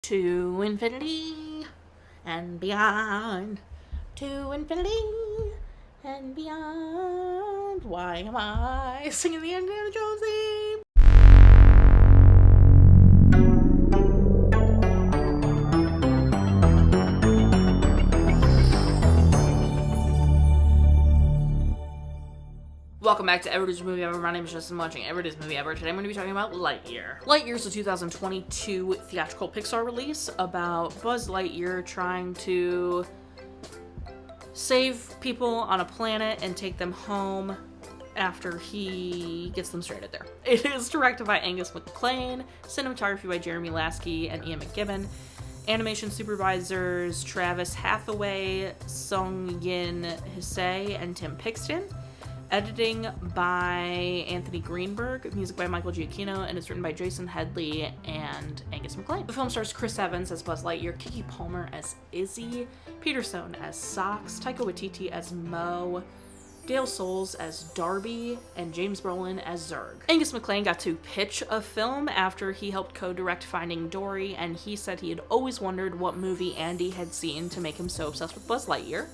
To infinity and beyond. To infinity and beyond. Why am I singing the Indiana Jones theme? Welcome back to Everybody's Movie Ever. My name is Jess and I'm watching Everybody's Movie Ever. Today I'm going to be talking about Lightyear. Lightyear is a 2022 theatrical Pixar release about Buzz Lightyear trying to save people on a planet and take them home after he gets them stranded there. It is directed by Angus MacLane, cinematography by Jeremy Lasky and Ian Megibben, animation supervisors Travis Hathaway, Tsung-Yin, Hsieh, and Tim Pixton. Editing by Anthony Greenberg, music by Michael Giacchino, and it's written by Jason Headley and Angus MacLane. The film stars Chris Evans as Buzz Lightyear, Keke Palmer as Izzy, Peter Sohn as Socks, Taika Waititi as Mo, Dale Soules as Darby, and James Brolin as Zurg. Angus MacLane got to pitch a film after he helped co-direct Finding Dory, and he said he had always wondered what movie Andy had seen to make him so obsessed with Buzz Lightyear.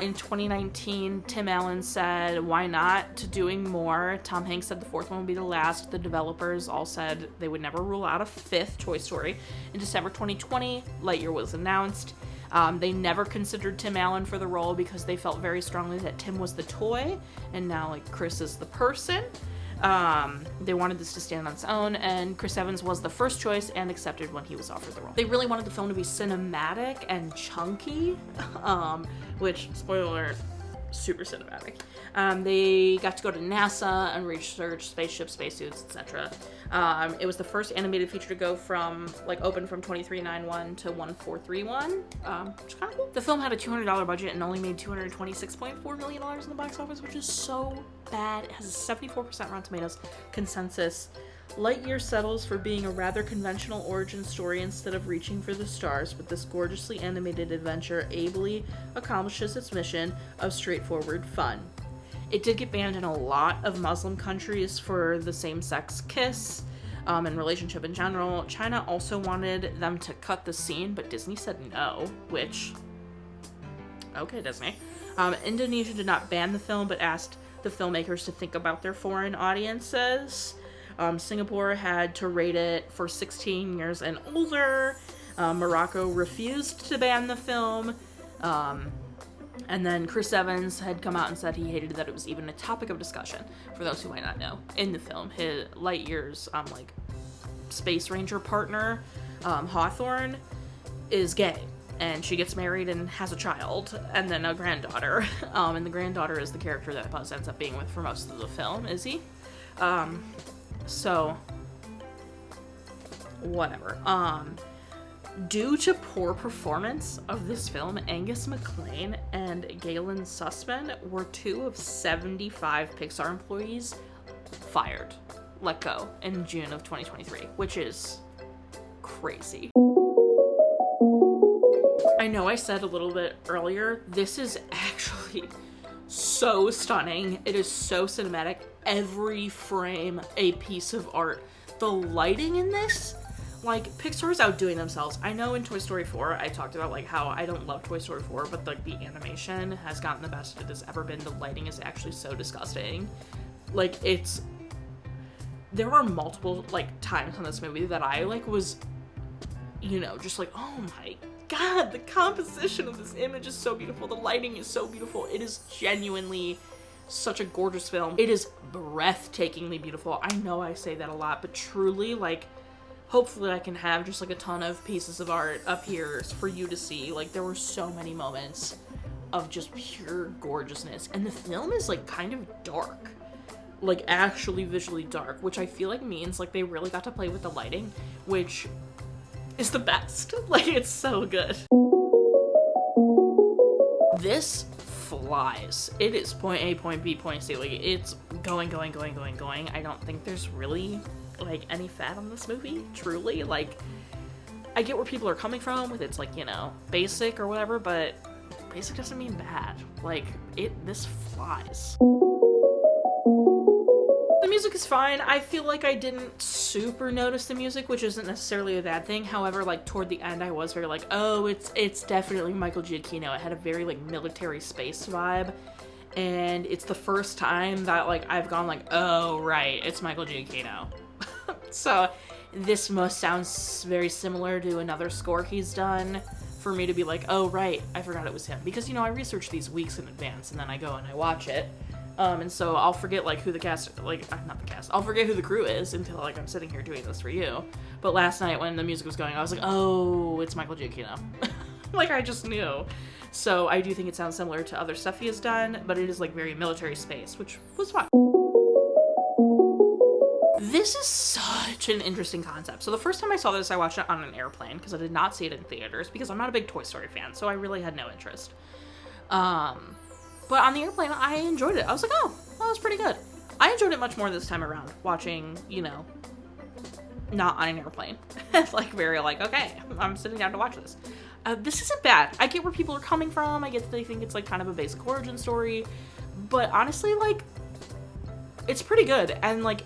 In 2019, Tim Allen said, why not, to doing more. Tom Hanks said the fourth one would be the last. The developers all said they would never rule out a fifth Toy Story. In December 2020, Lightyear was announced. They never considered Tim Allen for the role because they felt very strongly that Tim was the toy and now Chris is the person. They wanted this to stand on its own, and Chris Evans was the first choice and accepted when he was offered the role. They really wanted the film to be cinematic and chunky, which, spoiler alert, super cinematic. They got to go to NASA and research spaceships, spacesuits, etc. It was the first animated feature to go from, open from 2391 to 1431, which is kind of cool. The film had a $200 budget and only made $226.4 million in the box office, which is so bad. It has a 74% Rotten Tomatoes consensus. Lightyear settles for being a rather conventional origin story instead of reaching for the stars, but this gorgeously animated adventure ably accomplishes its mission of straightforward fun. It did get banned in a lot of Muslim countries for the same-sex kiss and relationship in general. China also wanted them to cut the scene, but Disney said no, which, okay, Disney. Indonesia did not ban the film, but asked the filmmakers to think about their foreign audiences. Singapore had to rate it for 16 years and older. Morocco refused to ban the film. And then Chris Evans had come out and said he hated that it was even a topic of discussion. For those who might not know, in the film, his Lightyear's space ranger partner, Hawthorne, is gay. And she gets married and has a child, and then a granddaughter. And the granddaughter is the character that Buzz ends up being with for most of the film, is he? So, whatever. Due to poor performance of this film, Angus MacLane and Galen Sussman were two of 75 Pixar employees fired, let go, in June of 2023, which is crazy. I know I said a little bit earlier, this is actually so stunning. It is so cinematic. Every frame a piece of art. The lighting in this, Pixar's outdoing themselves. I know in Toy Story 4 I talked about how I don't love Toy Story 4, but the animation has gotten the best it has ever been. The lighting is actually so disgusting. There are multiple times in this movie that I was just oh my god, the composition of this image is so beautiful. The lighting is so beautiful. It is genuinely such a gorgeous film. It is breathtakingly beautiful. I know I say that a lot, but truly, hopefully I can have just a ton of pieces of art up here for you to see. There were so many moments of just pure gorgeousness. And the film is kind of dark. Actually visually dark, which I feel means they really got to play with the lighting, which is the best. It's so good. This flies. It is point A, point B, point C. It's going. I don't think there's really, any fat on this movie, truly. I get where people are coming from with its, basic or whatever, but basic doesn't mean bad. This flies. The music music is fine. I feel like I didn't super notice the music, which isn't necessarily a bad thing. However, like, toward the end, I was very like, oh, it's definitely Michael Giacchino. It had a very, like, military space vibe. And it's the first time that, like, I've gone like, oh, right, it's Michael Giacchino. So this must sounds very similar to another score he's done for me to be like, oh, right, I forgot it was him. Because, you know, I research these weeks in advance, and then I go and I watch it. And so I'll forget, like, who the cast, like, not the cast, I'll forget who the crew is until, like, I'm sitting here doing this for you. But last night when the music was going, I was like, oh, it's Michael Giacchino. Like, I just knew. So I do think it sounds similar to other stuff he has done, but it is, like, very military space, which was fun. This is such an interesting concept. So the first time I saw this, I watched it on an airplane, because I did not see it in theaters, because I'm not a big Toy Story fan, so I really had no interest. But on the airplane, I enjoyed it. I was like, oh, that was pretty good. I enjoyed it much more this time around, watching, you know, not on an airplane. Like, very like, okay, I'm sitting down to watch this. This isn't bad. I get where people are coming from. I get that they think it's, like, kind of a basic origin story. But honestly, like, it's pretty good. And, like,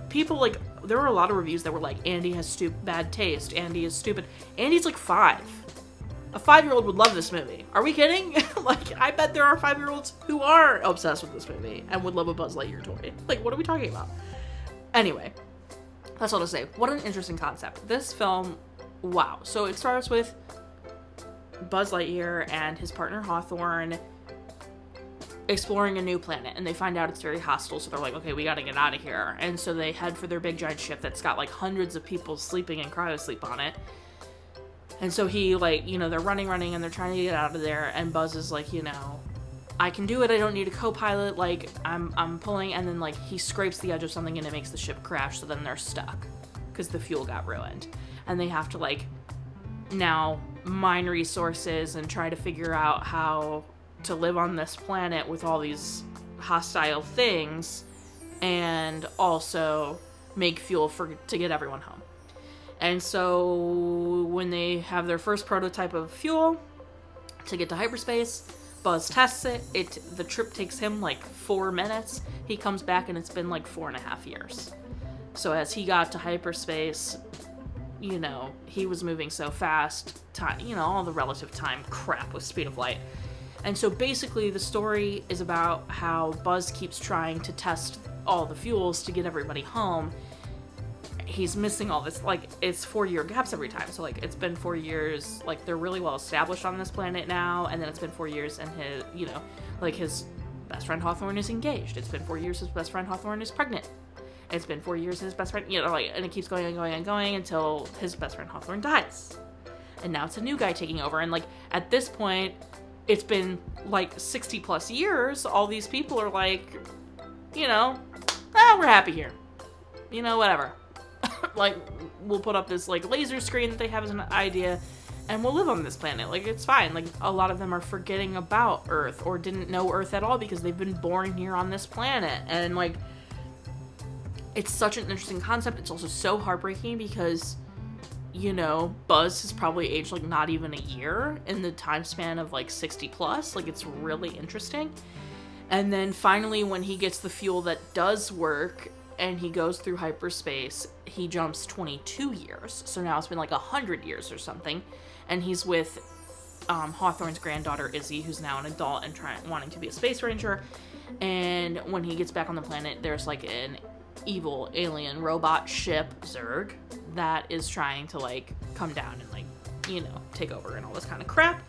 people, like, there were a lot of reviews that were like, Andy has bad taste. Andy is stupid. Andy's, like, 5. A 5-year-old would love this movie. Are we kidding? Like, I bet there are 5-year-olds who are obsessed with this movie and would love a Buzz Lightyear toy. Like, what are we talking about? Anyway, that's all to say. What an interesting concept. This film, wow. So it starts with Buzz Lightyear and his partner Hawthorne exploring a new planet, and they find out it's very hostile, so they're like, okay, we gotta get out of here. And so they head for their big giant ship that's got, like, hundreds of people sleeping in cryosleep on it. And so he, like, you know, they're running, and they're trying to get out of there, and Buzz is like, you know, I can do it, I don't need a co-pilot, like, I'm pulling, and then, like, he scrapes the edge of something and it makes the ship crash, so then they're stuck, because the fuel got ruined. And they have to, like, now mine resources and try to figure out how to live on this planet with all these hostile things, and also make fuel to get everyone home. And so when they have their first prototype of fuel to get to hyperspace, Buzz tests it. The trip takes him like 4 minutes. He comes back and it's been like 4.5 years. So as he got to hyperspace, you know, he was moving so fast, time, you know, all the relative time crap with speed of light. And so basically the story is about how Buzz keeps trying to test all the fuels to get everybody home. He's missing all this, like, it's 4-year gaps every time. So, like, it's been 4 years, like, they're really well established on this planet now, and then it's been 4 years, and his, you know, like, his best friend Hawthorne is engaged. It's been 4 years his best friend Hawthorne is pregnant. It's been 4 years his best friend, you know, like, and it keeps going and going and going until his best friend Hawthorne dies. And now it's a new guy taking over, and, like, at this point, it's been, like, 60 plus years. All these people are like, you know, we're happy here. You know, whatever. Like, we'll put up this, like, laser screen that they have as an idea, and we'll live on this planet. Like, it's fine. Like, a lot of them are forgetting about Earth, or didn't know Earth at all because they've been born here on this planet. And, like, it's such an interesting concept. It's also so heartbreaking because, you know, Buzz has probably aged, like, not even a year in the time span of, like, 60 plus. Like, it's really interesting. And then finally, when he gets the fuel that does work, and he goes through hyperspace, he jumps 22 years. So now it's been like 100 years or something. And he's with Hawthorne's granddaughter, Izzy, who's now an adult and wanting to be a space ranger. And when he gets back on the planet, there's like an evil alien robot ship, Zurg, that is trying to, like, come down and, like, you know, take over and all this kind of crap.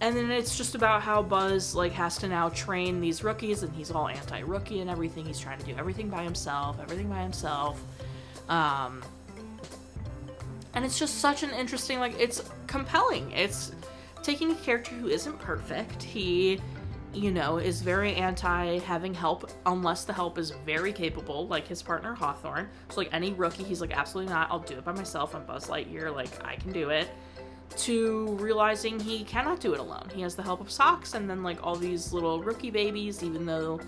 And then it's just about how Buzz, like, has to now train these rookies, and he's all anti-rookie and everything. He's trying to do everything by himself. And it's just such an interesting, like, it's compelling. It's taking a character who isn't perfect. He, you know, is very anti having help unless the help is very capable, like his partner Hawthorne. So, like, any rookie, he's like, absolutely not. I'll do it by myself. I'm Buzz Lightyear. Like, I can do it. To realizing he cannot do it alone. He has the help of Socks and then, like, all these little rookie babies, even though,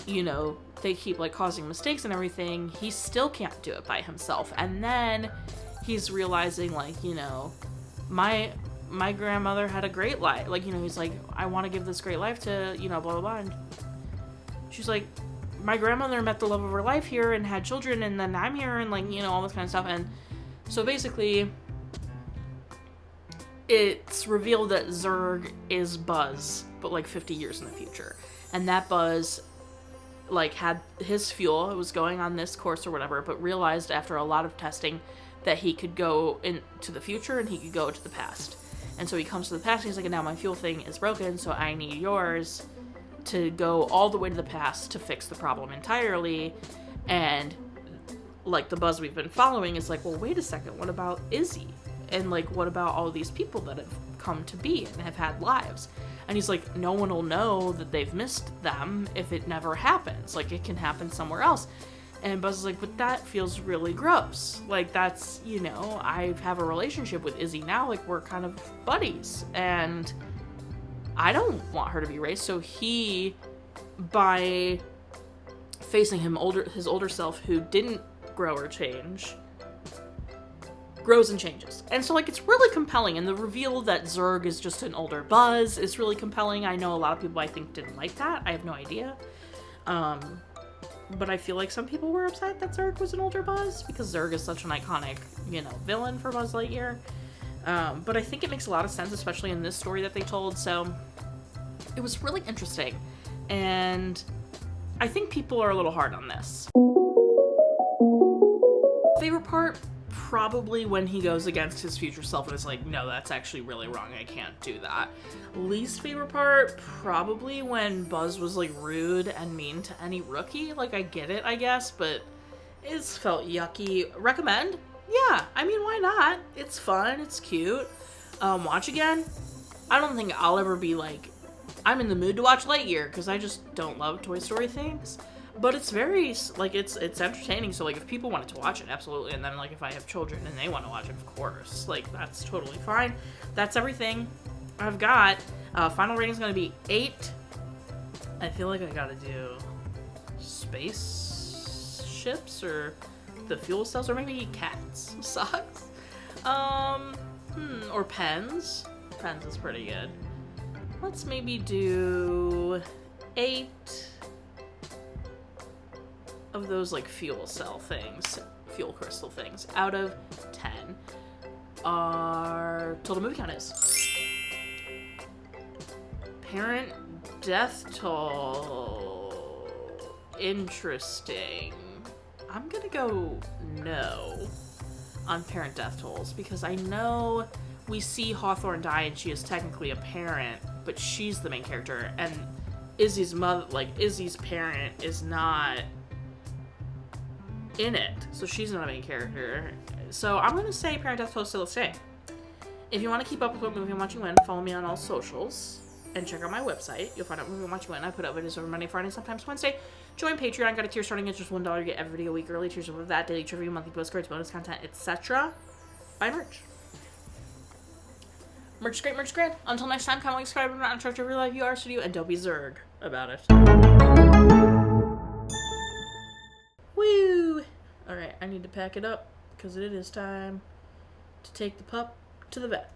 you know, they keep, like, causing mistakes and everything, he still can't do it by himself. And then he's realizing, like, you know, my grandmother had a great life. Like, you know, he's like, I want to give this great life to, you know, blah, blah, blah. And she's like, my grandmother met the love of her life here and had children, and then I'm here, and like, you know, all this kind of stuff. And so basically it's revealed that Zurg is Buzz, but like 50 years in the future. And that Buzz like had his fuel, it was going on this course or whatever, but realized after a lot of testing that he could go into the future and he could go to the past. And so he comes to the past and he's like, now my fuel thing is broken, so I need yours to go all the way to the past to fix the problem entirely. And like the Buzz we've been following is like, well, wait a second, what about Izzy? And like, what about all these people that have come to be and have had lives? And he's like, no one will know that they've missed them if it never happens. Like, it can happen somewhere else. And Buzz is like, but that feels really gross. Like, that's, you know, I have a relationship with Izzy now. Like, we're kind of buddies. And I don't want her to be erased. So he, by facing his older self who didn't grow or change, grows and changes. And so, like, it's really compelling. And the reveal that Zurg is just an older Buzz is really compelling. I know a lot of people, I think, didn't like that. I have no idea. But I feel like some people were upset that Zurg was an older Buzz, because Zurg is such an iconic, you know, villain for Buzz Lightyear. But I think it makes a lot of sense, especially in this story that they told. So it was really interesting. And I think people are a little hard on this. Favorite part? Probably when he goes against his future self and is like, no, that's actually really wrong, I can't do that. Least favorite part? Probably when Buzz was like rude and mean to any rookie. Like, I get it, I guess, but it's felt yucky. Recommend? Yeah, I mean, why not? It's fun, it's cute. Watch again? I don't think I'll ever be like, I'm in the mood to watch Lightyear, because I just don't love Toy Story things. But it's very, like, it's entertaining, so, like, if people wanted to watch it, absolutely, and then, like, if I have children and they want to watch it, of course, like, that's totally fine. That's everything I've got. Final rating is going to be 8. I feel like I gotta do spaceships, or the fuel cells, or maybe cats. Sucks. Or pens. Pens is pretty good. Let's maybe do 8... of those, like, fuel cell things, fuel crystal things, out of 10. Our total movie count is parent death toll. Interesting. I'm gonna go no on parent death tolls, because I know we see Hawthorne die and she is technically a parent, but she's the main character, and Izzy's mother, like, Izzy's parent is not in it, so she's not a main character. So I'm gonna say parent death toll still stay. If you want to keep up with what movie I'm watching when, follow me on all socials and check out my website. You'll find out what movie I'm watching when. I put out videos every Monday, Friday, sometimes Wednesday. Join Patreon. Got a tier starting at just $1. You get every video a week early. Tiers above that, daily trivia, monthly postcards, bonus content, etc. Buy merch. Merch is great, merch is great. Until next time, comment, like, subscribe, and not in charge of your life. You are studio, and don't be Zurg about it. Woo! Alright, I need to pack it up, because it is time to take the pup to the vet.